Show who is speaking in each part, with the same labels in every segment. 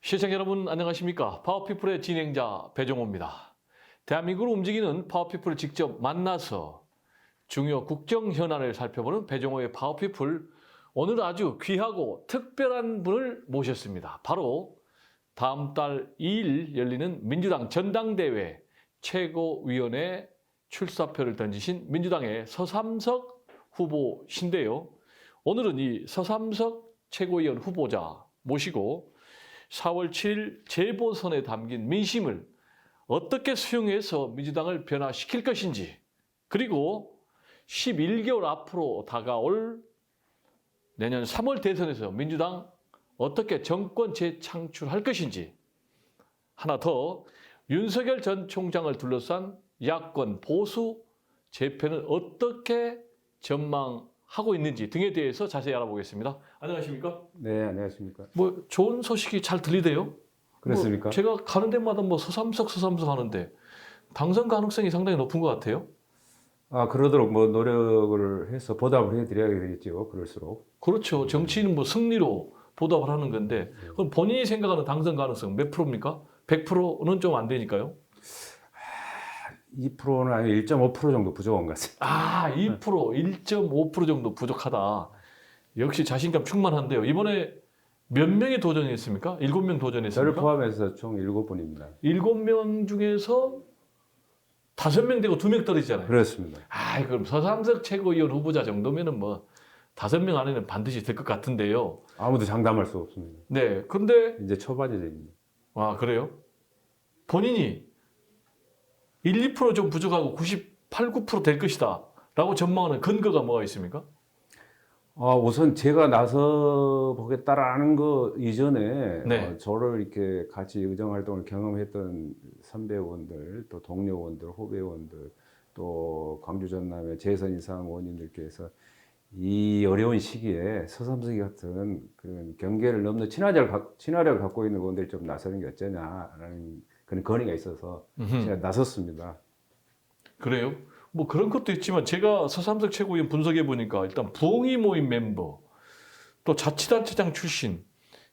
Speaker 1: 시청자 여러분 안녕하십니까? 파워피플의 진행자 배종호입니다. 대한민국을 움직이는 파워피플을 직접 만나서 중요 국정 현안을 살펴보는 배종호의 파워피플. 오늘 아주 귀하고 특별한 분을 모셨습니다. 바로 다음 달 2일 열리는 민주당 전당대회 최고위원회 출사표를 던지신 민주당의 서삼석 후보신데요. 오늘은 이 서삼석 최고위원 후보자 모시고 4월 7일 재보선에 담긴 민심을 어떻게 수용해서 민주당을 변화시킬 것인지, 그리고 11개월 앞으로 다가올 내년 3월 대선에서 민주당 어떻게 정권 재창출할 것인지, 하나 더 윤석열 전 총장을 둘러싼 야권 보수 재편을 어떻게 전망하고 있는지 등에 대해서 자세히 알아보겠습니다. 안녕하십니까?
Speaker 2: 네, 안녕하십니까.
Speaker 1: 뭐 좋은 소식이 잘 들리대요.
Speaker 2: 그렇습니까?
Speaker 1: 뭐 제가 가는 데마다 뭐 서삼석 하는데 당선 가능성이 상당히 높은 것 같아요.
Speaker 2: 그러도록 뭐 노력을 해서 보답을 해드려야 되겠죠. 그럴수록.
Speaker 1: 그렇죠. 정치인은 뭐 승리로 보답을 하는 건데, 그럼 본인이 생각하는 당선 가능성 몇 프로입니까? 100%는 좀 안 되니까요.
Speaker 2: 2%는 아니고 1.5% 정도 부족한 것 같습니다.
Speaker 1: 2%, 1.5% 정도 부족하다. 역시 자신감 충만한데요. 이번에 몇 명이 도전했습니까? 7명 도전했습니까?
Speaker 2: 저를 포함해서 총 7분입니다.
Speaker 1: 7명 중에서 5명 되고 2명 떨어지잖아요.
Speaker 2: 그렇습니다.
Speaker 1: 그럼 서삼석 최고위원 후보자 정도면은 뭐 5명 안에는 반드시 될 것 같은데요.
Speaker 2: 아무도 장담할 수 없습니다.
Speaker 1: 네, 근데
Speaker 2: 이제 초반 예정입니다.
Speaker 1: 그래요? 본인이 1, 2%좀 부족하고 98, 9%될 것이다 라고 전망하는 근거가 뭐가 있습니까?
Speaker 2: 우선 제가 나서 보겠다라는 거 이전에
Speaker 1: 네.
Speaker 2: 저를 이렇게 같이 의정 활동을 경험했던 선배원들, 또 동료원들, 후배원들, 또 광주 전남의 재선 이상 의원님들께서 이 어려운 시기에 서삼석이 같은 그런 경계를 넘는 친화력을 갖고 있는 의원들이 좀 나서는 게 어쩌냐라는 그런 건의가 있어서 제가 나섰습니다.
Speaker 1: 그래요? 뭐 그런 것도 있지만 제가 서삼석 최고위원 분석해 보니까 일단 부엉이 모임 멤버, 또 자치단체장 출신,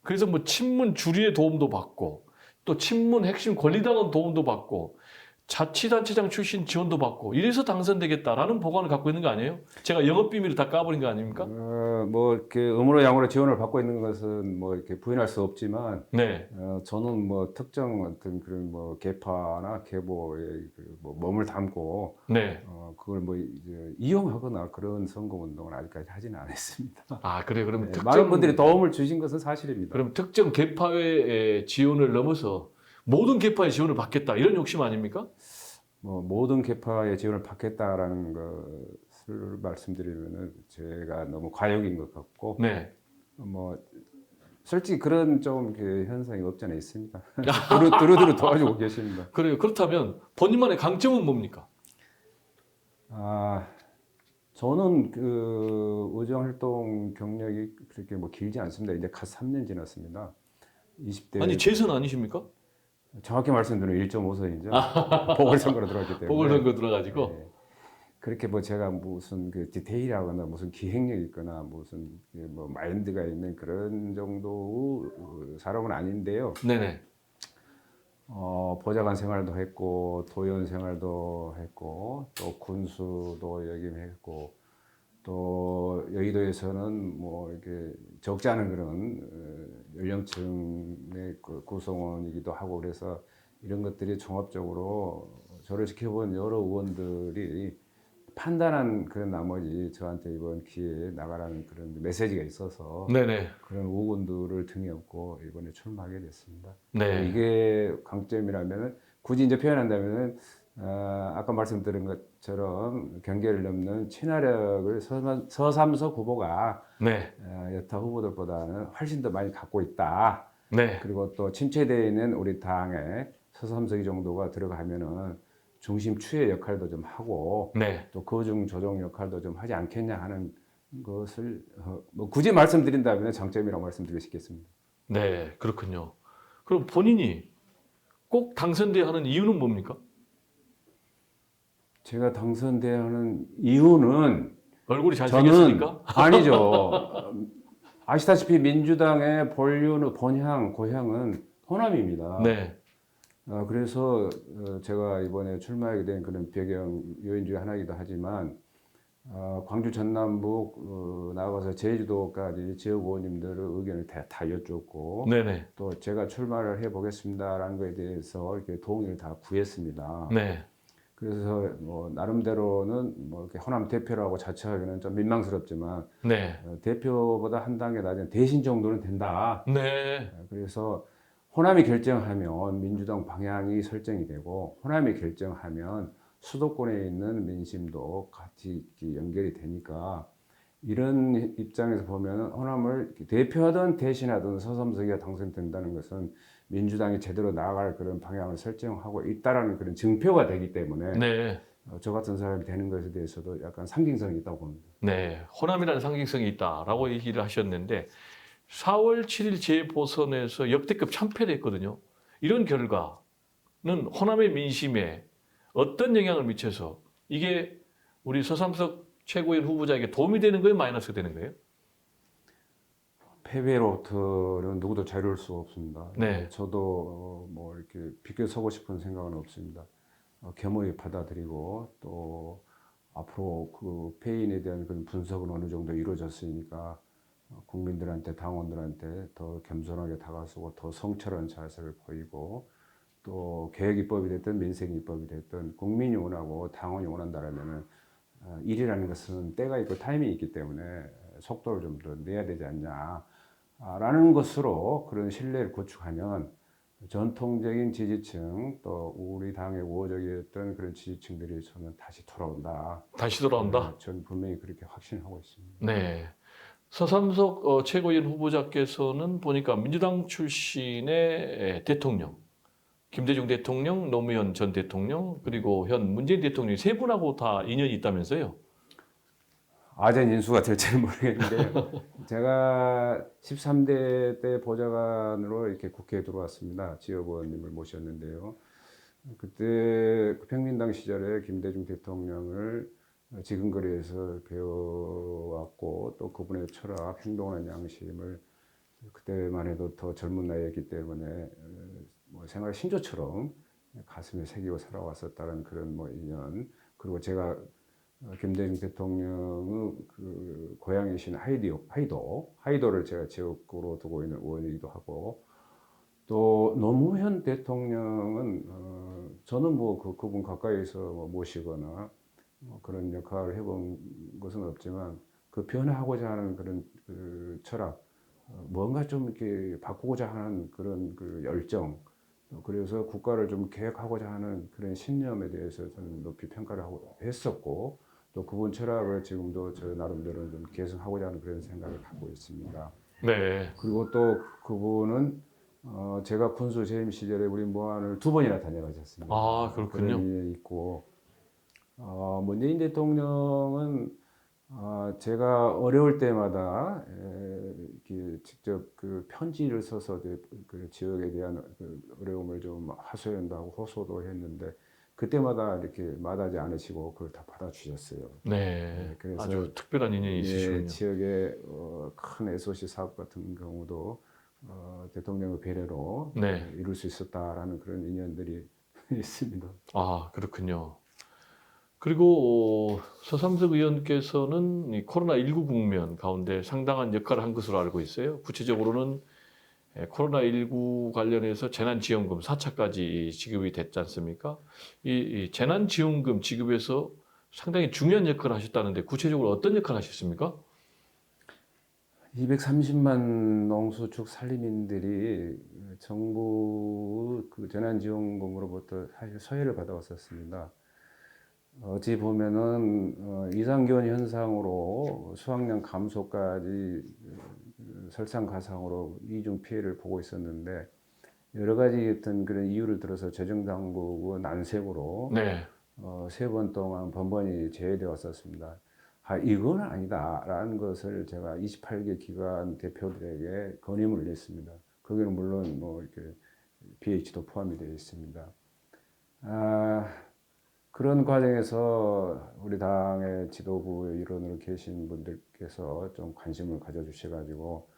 Speaker 1: 그래서 뭐 친문 주류의 도움도 받고, 또 친문 핵심 권리당원 도움도 받고, 자치단체장 출신 지원도 받고, 이래서 당선되겠다라는 보관을 갖고 있는 거 아니에요? 제가 영업 비밀을 다 까버린 거 아닙니까?
Speaker 2: 뭐 이렇게 음으로 양으로 지원을 받고 있는 것은 뭐 이렇게 부인할 수 없지만,
Speaker 1: 네.
Speaker 2: 저는 뭐 특정 어떤 그런 뭐 계파나 계보에 뭐 몸을 담고,
Speaker 1: 네.
Speaker 2: 그걸 뭐 이제 이용하거나 그런 선거 운동을 아직까지 하지는 않았습니다.
Speaker 1: 그래요. 그러면
Speaker 2: 많은 분들이 도움을 주신 것은 사실입니다.
Speaker 1: 그럼 특정 계파의 지원을 넘어서 모든 계파의 지원을 받겠다 이런 욕심 아닙니까?
Speaker 2: 뭐 모든 계파의 지원을 받겠다라는 것을 말씀드리면은 제가 너무 과욕인 것 같고,
Speaker 1: 네.
Speaker 2: 뭐 솔직히 그런 좀 그 현상이 없지 않아 있습니다. 두루두루 도와주고 계십니다.
Speaker 1: 그래요. 그렇다면 본인만의 강점은 뭡니까?
Speaker 2: 저는 그 의정 활동 경력이 그렇게 뭐 길지 않습니다. 이제 갓 3년 지났습니다. 20대
Speaker 1: 아니 재선 아니십니까?
Speaker 2: 정확히 말씀드리면 1.5선이죠. 보궐선거로 들어갔기 때문에.
Speaker 1: 보궐선거 들어가지고.
Speaker 2: 네. 그렇게 뭐 제가 무슨 그 디테일하거나 무슨 기획력이 있거나 무슨 뭐 마인드가 있는 그런 정도의 사람은 아닌데요.
Speaker 1: 네네.
Speaker 2: 보좌관 생활도 했고 도의원 생활도 했고 또 군수도 역임했고 또 여의도에서는 뭐 이렇게 적지 않은 그런 연령층의 그 구성원이기도 하고 그래서 이런 것들이 종합적으로 저를 지켜본 여러 의원들이 판단한 그런 나머지 저한테 이번 기회에 나가라는 그런 메시지가 있어서
Speaker 1: 네네.
Speaker 2: 그런 의원들을 등에 업고 이번에 출마하게 됐습니다.
Speaker 1: 네.
Speaker 2: 이게 강점이라면은 굳이 이제 표현한다면은 아까 말씀드린 것처럼 경계를 넘는 친화력을 서삼석 후보가
Speaker 1: 네.
Speaker 2: 여타 후보들보다는 훨씬 더 많이 갖고 있다.
Speaker 1: 네.
Speaker 2: 그리고 또 침체되어 있는 우리 당에 서삼석이 정도가 들어가면은 중심 추의 역할도 좀 하고
Speaker 1: 네.
Speaker 2: 또 거중 조정 역할도 좀 하지 않겠냐 하는 것을 뭐 굳이 말씀드린다면 장점이라고 말씀드리고 싶겠습니다.
Speaker 1: 네. 그렇군요. 그럼 본인이 꼭 당선돼야 하는 이유는 뭡니까?
Speaker 2: 제가 당선돼야 하는 이유는
Speaker 1: 얼굴이 잘생겼으니까?
Speaker 2: 저는 아니죠. 아시다시피 민주당의 본륜, 본향, 고향은 호남입니다.
Speaker 1: 네.
Speaker 2: 그래서 제가 이번에 출마하게 된 그런 배경 요인 중에 하나이기도 하지만 광주 전남북 나아가서 제주도까지 지역 의원님들의 의견을 다 여쭙고
Speaker 1: 네네.
Speaker 2: 또 제가 출마를 해보겠습니다라는 것에 대해서 이렇게 동의를 다 구했습니다.
Speaker 1: 네.
Speaker 2: 그래서 뭐 나름대로는 뭐 이렇게 호남 대표라고 자처하기는 좀 민망스럽지만
Speaker 1: 네.
Speaker 2: 대표보다 한 단계 낮은 대신 정도는 된다.
Speaker 1: 네.
Speaker 2: 그래서 호남이 결정하면 민주당 방향이 설정이 되고 호남이 결정하면 수도권에 있는 민심도 같이 연결이 되니까 이런 입장에서 보면 호남을 대표하든 대신하든 서삼석이가 당선된다는 것은 민주당이 제대로 나아갈 그런 방향을 설정하고 있다라는 그런 증표가 되기 때문에
Speaker 1: 네.
Speaker 2: 저 같은 사람이 되는 것에 대해서도 약간 상징성이 있다고 봅니다.
Speaker 1: 네. 호남이라는 상징성이 있다라고 얘기를 하셨는데 4월 7일 재보선에서 역대급 참패를 했거든요. 이런 결과는 호남의 민심에 어떤 영향을 미쳐서 이게 우리 서삼석 최고위원 후보자에게 도움이 되는 거예요? 마이너스가 되는 거예요?
Speaker 2: 패배로부터는 누구도 자유로울 수가 없습니다.
Speaker 1: 네.
Speaker 2: 저도 뭐 이렇게 비껴서고 싶은 생각은 없습니다. 겸허히 받아들이고 또 앞으로 그 패인에 대한 그런 분석은 어느 정도 이루어졌으니까 국민들한테 당원들한테 더 겸손하게 다가서고 더 성철한 자세를 보이고 또 계획 입법이 됐든 민생 입법이 됐든 국민이 원하고 당원이 원한다라면은 일이라는 것은 때가 있고 타이밍이 있기 때문에 속도를 좀 더 내야 되지 않냐라는 것으로 그런 신뢰를 구축하면 전통적인 지지층 또 우리 당의 우호적이었던 그런 지지층들이 저는 다시 돌아온다.
Speaker 1: 다시 돌아온다?
Speaker 2: 저는 분명히 그렇게 확신하고 있습니다.
Speaker 1: 네. 서삼석 최고위원 후보자께서는 보니까 민주당 출신의 대통령, 김대중 대통령, 노무현 전 대통령, 그리고 현 문재인 대통령 세 분하고 다 인연이 있다면서요?
Speaker 2: 아전 인수가 될지는 모르겠는데요. 제가 13대 때 보좌관으로 이렇게 국회에 들어왔습니다. 지역 의원님을 모셨는데요. 그때 그 평민당 시절에 김대중 대통령을 지근거리에서 배워왔고 또 그분의 철학, 행동하는 양심을 그때만 해도 더 젊은 나이였기 때문에 뭐 생활 신조처럼 가슴에 새기고 살아왔었다는 그런 뭐 인연. 그리고 제가 김대중 대통령의 그 고향이신 하이도를 제가 지역구로 두고 있는 의원이기도 하고 또 노무현 대통령은 저는 뭐 그분 가까이서 뭐 모시거나 뭐 그런 역할을 해본 것은 없지만 그 변화하고자 하는 그런 그 철학 뭔가 좀 이렇게 바꾸고자 하는 그런 그 열정 그래서 국가를 좀 개혁하고자 하는 그런 신념에 대해서 저는 높이 평가를 하고 했었고 또 그분 철학을 지금도 저 나름대로 좀 계승하고자 하는 그런 생각을 갖고 있습니다.
Speaker 1: 네.
Speaker 2: 그리고 또 그분은 제가 군수 재임 시절에 우리 모안을 2번이나 다녀가셨습니다.
Speaker 1: 아, 그렇군요.
Speaker 2: 그런 일이 있고 문재인 대통령은 제가 어려울 때마다 이렇게 직접 그 편지를 써서 그 지역에 대한 그 어려움을 좀 하소연도 하고 호소도 했는데 그때마다 이렇게 마다하지 않으시고 그걸 다 받아주셨어요.
Speaker 1: 네.
Speaker 2: 그래서
Speaker 1: 아주 특별한 인연이 있으시군요.
Speaker 2: 지역의 큰 SOC 사업 같은 경우도 대통령의 배려로
Speaker 1: 네.
Speaker 2: 이룰 수 있었다라는 그런 인연들이 있습니다.
Speaker 1: 아, 그렇군요. 그리고 서삼석 의원께서는 이 코로나19 국면 가운데 상당한 역할을 한 것으로 알고 있어요. 구체적으로는 코로나19 관련해서 재난지원금 4차까지 지급이 됐지 않습니까? 이 재난지원금 지급에서 상당히 중요한 역할을 하셨다는데 구체적으로 어떤 역할을 하셨습니까?
Speaker 2: 230만 농수축 산림민들이 정부 그 재난지원금으로부터 사실 서해를 받아왔었습니다. 어찌 보면은 이상기온 현상으로 수확량 감소까지 설상가상으로 이중 피해를 보고 있었는데 여러 가지 어떤 그런 이유를 들어서 재정당국은 난색으로
Speaker 1: 네.
Speaker 2: 3번 동안 번번이 제외되어 왔었습니다. 이건 아니다라는 것을 제가 28개 기관 대표들에게 건의문을 냈습니다. 거기는 물론 뭐 이렇게 BH도 포함이 되어 있습니다. 그런 과정에서 우리 당의 지도부 일원으로 계신 분들께서 좀 관심을 가져주셔가지고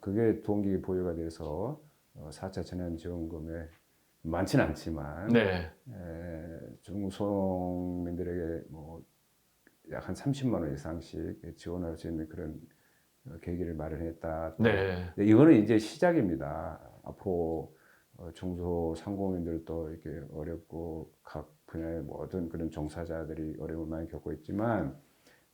Speaker 2: 그게 동기부여가 돼서 4차 재난지원금에 많지는 않지만
Speaker 1: 네.
Speaker 2: 중소민들에게 뭐 약 한 30만 원 이상씩 지원할 수 있는 그런 계기를 마련했다.
Speaker 1: 네.
Speaker 2: 이거는 이제 시작입니다. 앞으로 중소상공인들도 이렇게 어렵고 각 분야의 모든 그런 종사자들이 어려움을 많이 겪고 있지만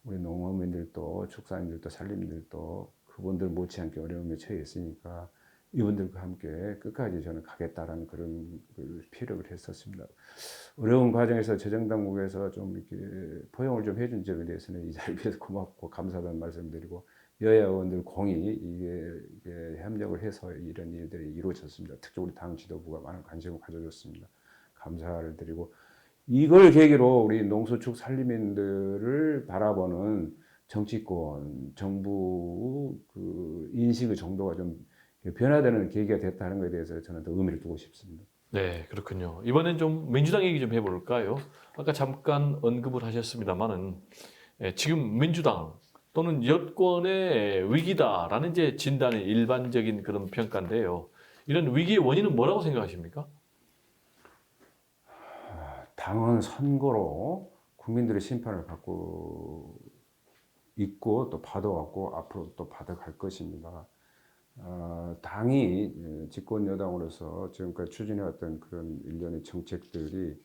Speaker 2: 우리 농업인들도 축산인들도 산림인들도 그분들 못지않게 어려움에 처해 있으니까 이분들과 함께 끝까지 저는 가겠다라는 그런 피력을 했었습니다. 어려운 과정에서 재정당국에서 좀 이렇게 포용을 좀 해준 점에 대해서는 이 자리에서 고맙고 감사하다는 말씀드리고 여야 의원들 공이 이게 협력을 해서 이런 일들이 이루어졌습니다. 특히 우리 당 지도부가 많은 관심을 가져줬습니다. 감사를 드리고 이걸 계기로 우리 농수축 산림인들을 바라보는 정치권, 정부 그 인식의 정도가 좀 변화되는 계기가 됐다는 것에 대해서 저는 더 의미를 두고 싶습니다.
Speaker 1: 네, 그렇군요. 이번엔 좀 민주당 얘기 좀 해볼까요? 아까 잠깐 언급을 하셨습니다만은 지금 민주당 또는 여권의 위기다라는 이제 진단이 일반적인 그런 평가인데요. 이런 위기의 원인은 뭐라고 생각하십니까?
Speaker 2: 당은 선거로 국민들의 심판을 받고 있고 또 받아왔고 앞으로 또 받아갈 것입니다. 당이 집권 여당으로서 지금까지 추진해왔던 그런 일련의 정책들이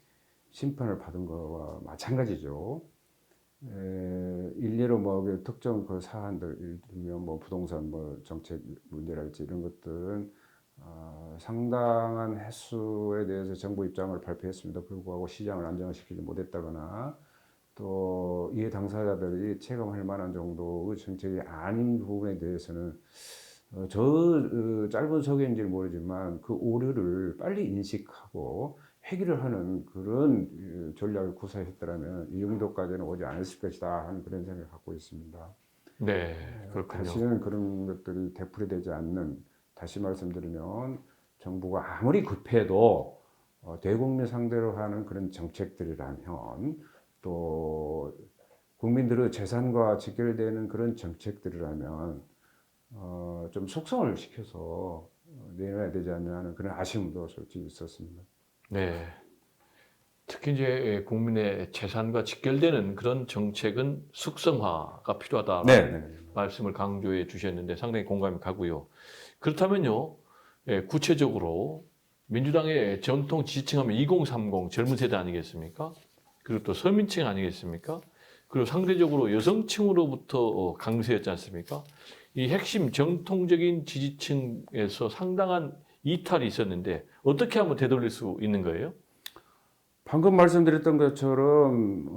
Speaker 2: 심판을 받은 것과 마찬가지죠. 일례로 뭐 특정 그 사안들, 예를 들면 뭐 부동산 뭐 정책 문제랄지 이런 것들은 상당한 횟수에 대해서 정부 입장을 발표했음에도 불구하고 시장을 안정화시키지 못했다거나 또 이해 당사자들이 체감할 만한 정도의 정책이 아닌 부분에 대해서는 짧은 소개인지 모르지만 그 오류를 빨리 인식하고 회귀를 하는 그런 전략을 구사했더라면 이 정도까지는 오지 않았을 것이다 하는 그런 생각을 갖고 있습니다.
Speaker 1: 네, 그렇군요.
Speaker 2: 다시는 그런 것들이 되풀이되지 않는, 다시 말씀드리면 정부가 아무리 급해도 대국민 상대로 하는 그런 정책들이라면 또 국민들의 재산과 직결되는 그런 정책들이라면 좀 숙성을 시켜서 내놔야 되지 않나 하는 그런 아쉬움도 솔직히 있었습니다.
Speaker 1: 네. 특히 이제 국민의 재산과 직결되는 그런 정책은 숙성화가 필요하다라는
Speaker 2: 네.
Speaker 1: 말씀을 강조해 주셨는데 상당히 공감이 가고요. 그렇다면요, 구체적으로 민주당의 전통 지지층하면 2030 젊은 세대 아니겠습니까? 그리고 또 서민층 아니겠습니까? 그리고 상대적으로 여성층으로부터 강세였지 않습니까? 이 핵심 정통적인 지지층에서 상당한 이탈이 있었는데 어떻게 하면 되돌릴 수 있는 거예요?
Speaker 2: 방금 말씀드렸던 것처럼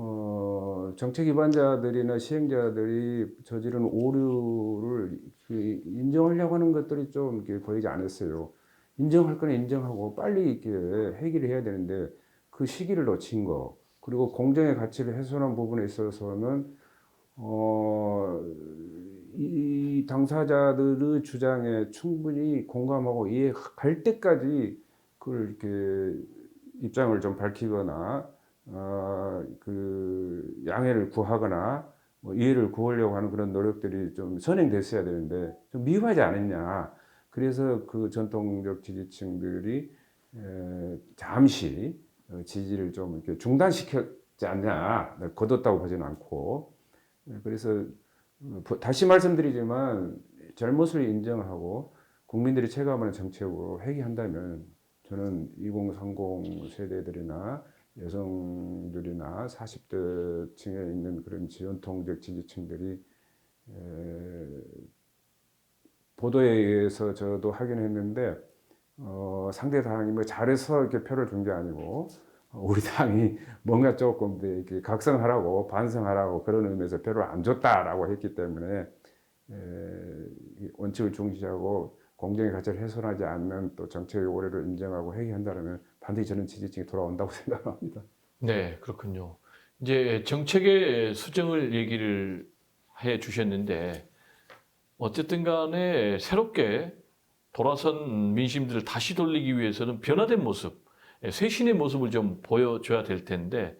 Speaker 2: 정책 위반자들이나 시행자들이 저지른 오류를 인정하려고 하는 것들이 좀 이렇게 보이지 않았어요. 인정할 건 인정하고 빨리 이렇게 해결을 해야 되는데 그 시기를 놓친 거, 그리고 공정의 가치를 훼손한 부분에 있어서는 이 당사자들의 주장에 충분히 공감하고 이해할 때까지 그걸 이렇게 입장을 좀 밝히거나 그 양해를 구하거나 뭐 이해를 구하려고 하는 그런 노력들이 좀 선행됐어야 되는데 좀 미흡하지 않았냐. 그래서 그 전통적 지지층들이 잠시 지지를 좀 이렇게 중단시켰지 않냐. 거뒀다고 보지는 않고. 그래서 다시 말씀드리지만 잘못을 인정하고 국민들이 체감하는 정책으로 회귀한다면 저는 2030 세대들이나 여성들이나 40대 층에 있는 그런 전통적 지지층들이 보도에 의해서 저도 확인했는데 상대 당이 뭐 잘해서 이렇게 표를 준 게 아니고 우리 당이 뭔가 조금 이렇게 각성하라고 반성하라고 그런 의미에서 표를 안 줬다라고 했기 때문에 원칙을 중시하고 공정의 가치를 훼손하지 않는 또 정책의 오류를 인정하고 회귀한다면 반드시 저는 지지층이 돌아온다고 생각합니다.
Speaker 1: 네, 그렇군요. 이제 정책의 수정을 얘기를 해 주셨는데 어쨌든 간에 새롭게 돌아선 민심들을 다시 돌리기 위해서는 변화된 모습, 쇄신의 모습을 좀 보여줘야 될 텐데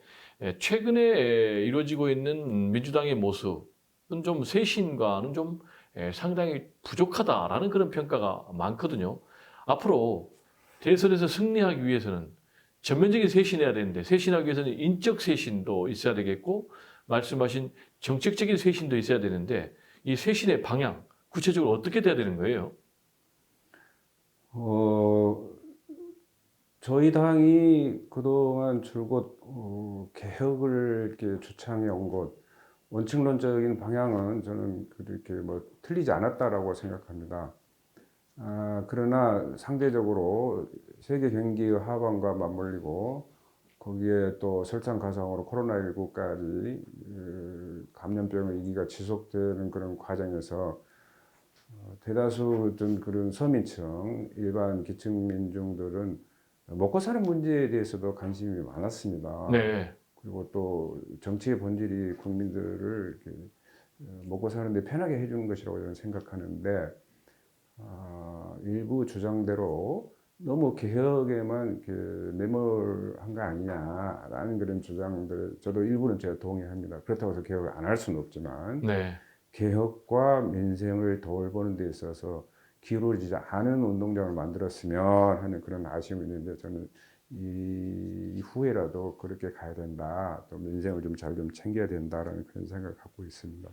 Speaker 1: 최근에 이루어지고 있는 민주당의 모습은 좀 쇄신과는 좀 상당히 부족하다라는 그런 평가가 많거든요. 앞으로 대선에서 승리하기 위해서는 전면적인 쇄신해야 되는데 쇄신하기 위해서는 인적 쇄신도 있어야 되겠고 말씀하신 정책적인 쇄신도 있어야 되는데 이 쇄신의 방향 구체적으로 어떻게 돼야 되는 거예요?
Speaker 2: 어, 저희 당이 그동안 줄곧 개혁을 이렇게 주창해 온 것, 원칙론적인 방향은 저는 그렇게 뭐 틀리지 않았다라고 생각합니다. 그러나 상대적으로 세계 경기의 하반과 맞물리고 거기에 또 설상가상으로 코로나19까지 감염병의 위기가 지속되는 그런 과정에서 대다수 어떤 그런 서민층, 일반 기층 민중들은 먹고 사는 문제에 대해서도 관심이 많았습니다.
Speaker 1: 네,
Speaker 2: 그리고 또 정치의 본질이 국민들을 이렇게 먹고 사는데 편하게 해주는 것이라고 저는 생각하는데 일부 주장대로 너무 개혁에만 매몰한 거 아니냐라는 그런 주장들 저도 일부는 제가 동의합니다. 그렇다고 해서 개혁을 안 할 수는 없지만
Speaker 1: 네,
Speaker 2: 개혁과 민생을 돌보는 데 있어서 기울어지지 않은 운동장을 만들었으면 하는 그런 아쉬움이 있는데 저는 이 후에라도 그렇게 가야 된다. 또 민생을 좀 잘 좀 챙겨야 된다라는 그런 생각을 갖고 있습니다.